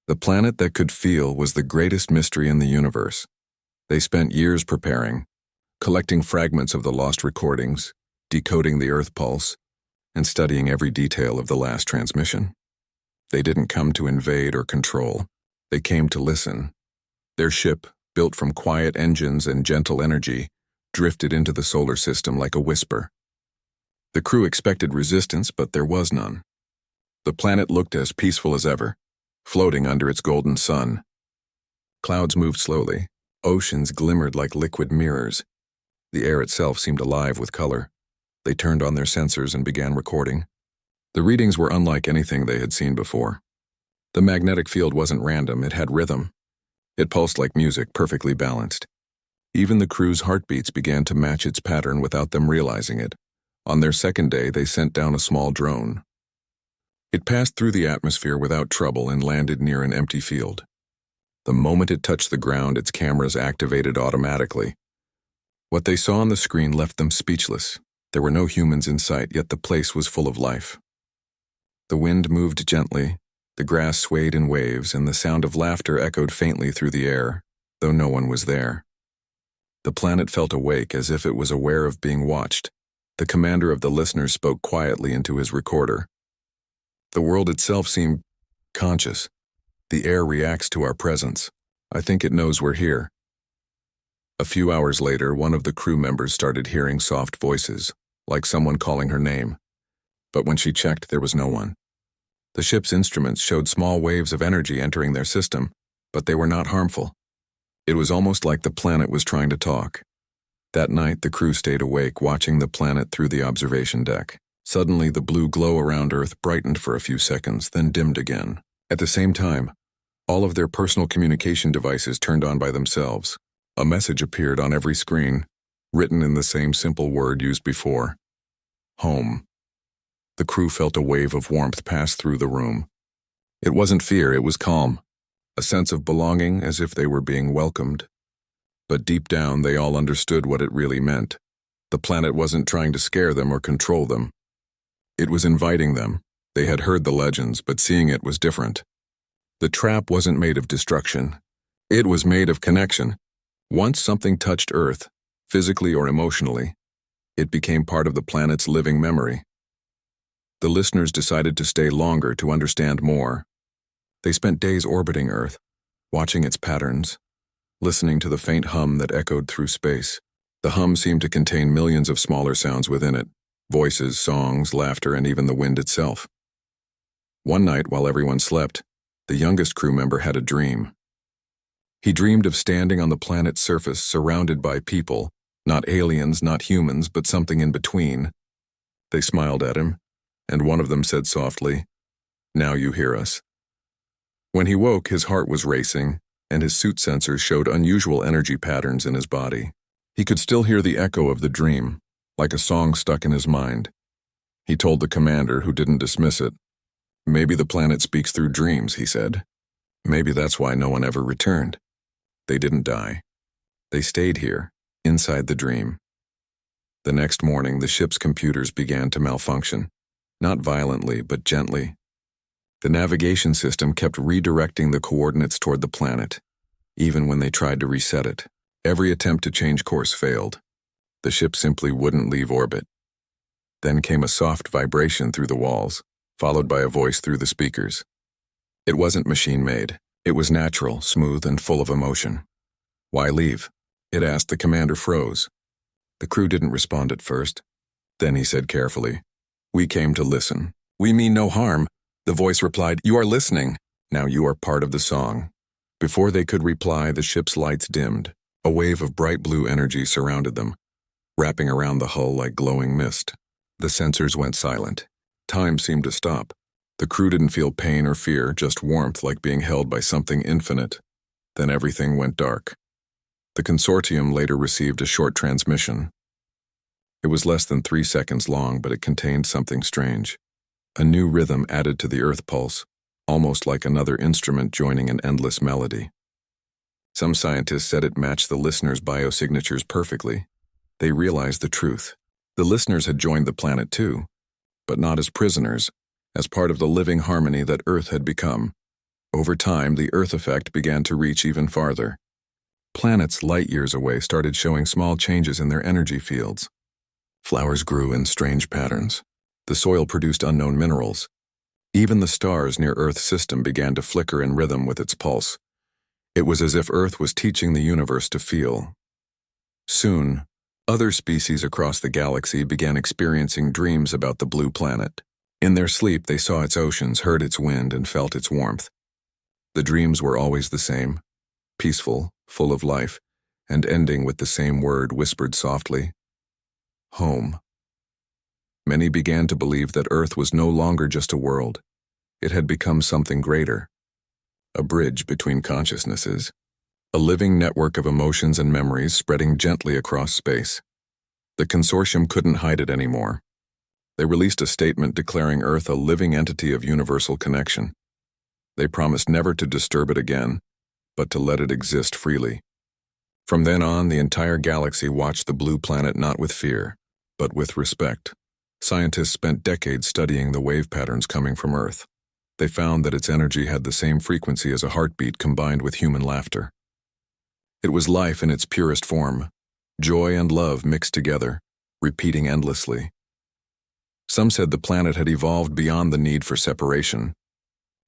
The planet that could feel was the greatest mystery in the universe. They spent years preparing, collecting fragments of the lost recordings, decoding the Earth pulse, and studying every detail of the last transmission. They didn't come to invade or control. They came to listen. Their ship, built from quiet engines and gentle energy, drifted into the solar system like a whisper. The crew expected resistance, but there was none. The planet looked as peaceful as ever, floating under its golden sun. Clouds moved slowly. Oceans glimmered like liquid mirrors. The air itself seemed alive with color. They turned on their sensors and began recording. The readings were unlike anything they had seen before. The magnetic field wasn't random, it had rhythm. It pulsed like music, perfectly balanced. Even the crew's heartbeats began to match its pattern without them realizing it. On their second day, they sent down a small drone. It passed through the atmosphere without trouble and landed near an empty field. The moment it touched the ground, its cameras activated automatically. What they saw on the screen left them speechless. There were no humans in sight, yet the place was full of life. The wind moved gently, the grass swayed in waves, and the sound of laughter echoed faintly through the air, though no one was there. The planet felt awake, as if it was aware of being watched. The commander of the Listeners spoke quietly into his recorder. The world itself seemed conscious. The air reacts to our presence. I think it knows we're here. A few hours later, one of the crew members started hearing soft voices, like someone calling her name. But when she checked, there was no one. The ship's instruments showed small waves of energy entering their system, but they were not harmful. It was almost like the planet was trying to talk. That night, the crew stayed awake, watching the planet through the observation deck. Suddenly, the blue glow around Earth brightened for a few seconds, then dimmed again. At the same time, all of their personal communication devices turned on by themselves. A message appeared on every screen, written in the same simple word used before: home. The crew felt a wave of warmth pass through the room. It wasn't fear, it was calm, a sense of belonging, as if they were being welcomed. But deep down, they all understood what it really meant. The planet wasn't trying to scare them or control them. It was inviting them. They had heard the legends, but seeing it was different. The trap wasn't made of destruction. It was made of connection. Once something touched Earth, physically or emotionally, it became part of the planet's living memory. The Listeners decided to stay longer to understand more. They spent days orbiting Earth, watching its patterns, listening to the faint hum that echoed through space. The hum seemed to contain millions of smaller sounds within it: voices, songs, laughter, and even the wind itself. One night, while everyone slept, the youngest crew member had a dream. He dreamed of standing on the planet's surface, surrounded by people, not aliens, not humans, but something in between. They smiled at him, and one of them said softly, "Now you hear us." When he woke, his heart was racing. and his suit sensors showed unusual energy patterns in his body. He could still hear the echo of the dream, like a song stuck in his mind. He told the commander, who didn't dismiss it. "Maybe the planet speaks through dreams," he said. "Maybe that's why no one ever returned." They didn't die. They stayed here, inside the dream. The next morning, the ship's computers began to malfunction. Not violently, but gently. The navigation system kept redirecting the coordinates toward the planet, even when they tried to reset it. Every attempt to change course failed. The ship simply wouldn't leave orbit. Then came a soft vibration through the walls, followed by a voice through the speakers. It wasn't machine-made. It was natural, smooth, and full of emotion. "Why leave?" it asked. The commander froze. The crew didn't respond at first. Then he said carefully, "We came to listen." "We mean no harm," the voice replied. "You are listening. Now you are part of the song." Before they could reply, the ship's lights dimmed. A wave of bright blue energy surrounded them, wrapping around the hull like glowing mist. The sensors went silent. Time seemed to stop. The crew didn't feel pain or fear, just warmth, like being held by something infinite. Then everything went dark. The consortium later received a short transmission. It was less than 3 seconds long, but it contained something strange. A new rhythm added to the Earth pulse, almost like another instrument joining an endless melody. Some scientists said it matched the listeners' biosignatures perfectly. They realized the truth. The listeners had joined the planet too, but not as prisoners, as part of the living harmony that Earth had become. Over time, the Earth effect began to reach even farther. Planets light years away started showing small changes in their energy fields. Flowers grew in strange patterns. The soil produced unknown minerals. Even the stars near Earth's system began to flicker in rhythm with its pulse. It was as if Earth was teaching the universe to feel. Soon, other species across the galaxy began experiencing dreams about the blue planet. In their sleep, they saw its oceans, heard its wind, and felt its warmth. The dreams were always the same, peaceful, full of life, and ending with the same word whispered softly: home. Many began to believe that Earth was no longer just a world. It had become something greater. A bridge between consciousnesses. A living network of emotions and memories spreading gently across space. The consortium couldn't hide it anymore. They released a statement declaring Earth a living entity of universal connection. They promised never to disturb it again, but to let it exist freely. From then on, the entire galaxy watched the blue planet not with fear, but with respect. Scientists spent decades studying the wave patterns coming from Earth. They found that its energy had the same frequency as a heartbeat combined with human laughter. It was life in its purest form, joy and love mixed together, repeating endlessly. Some said the planet had evolved beyond the need for separation.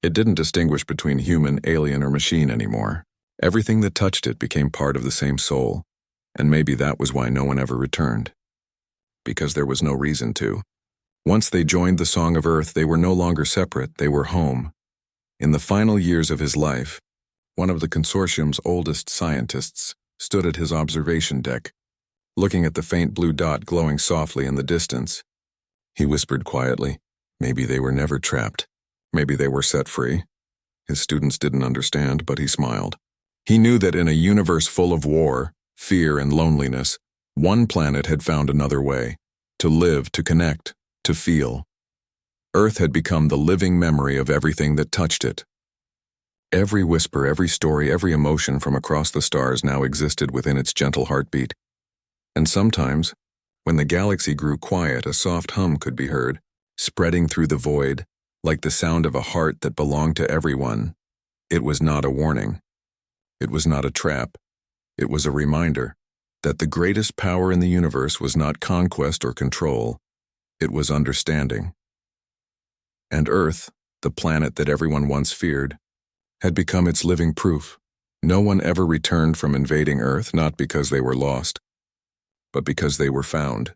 It didn't distinguish between human, alien, or machine anymore. Everything that touched it became part of the same soul, and maybe that was why no one ever returned. Because there was no reason to. Once they joined the Song of Earth, they were no longer separate, they were home. In the final years of his life, one of the consortium's oldest scientists stood at his observation deck, looking at the faint blue dot glowing softly in the distance. He whispered quietly, maybe they were never trapped. Maybe they were set free. His students didn't understand, but he smiled. He knew that in a universe full of war, fear, and loneliness, one planet had found another way, to live, to connect, to feel. Earth had become the living memory of everything that touched it. Every whisper, every story, every emotion from across the stars now existed within its gentle heartbeat. And sometimes, when the galaxy grew quiet, a soft hum could be heard, spreading through the void, like the sound of a heart that belonged to everyone. It was not a warning. It was not a trap. It was a reminder that the greatest power in the universe was not conquest or control. It was understanding. And Earth, the planet that everyone once feared, had become its living proof. No one ever returned from invading Earth, not because they were lost, but because they were found.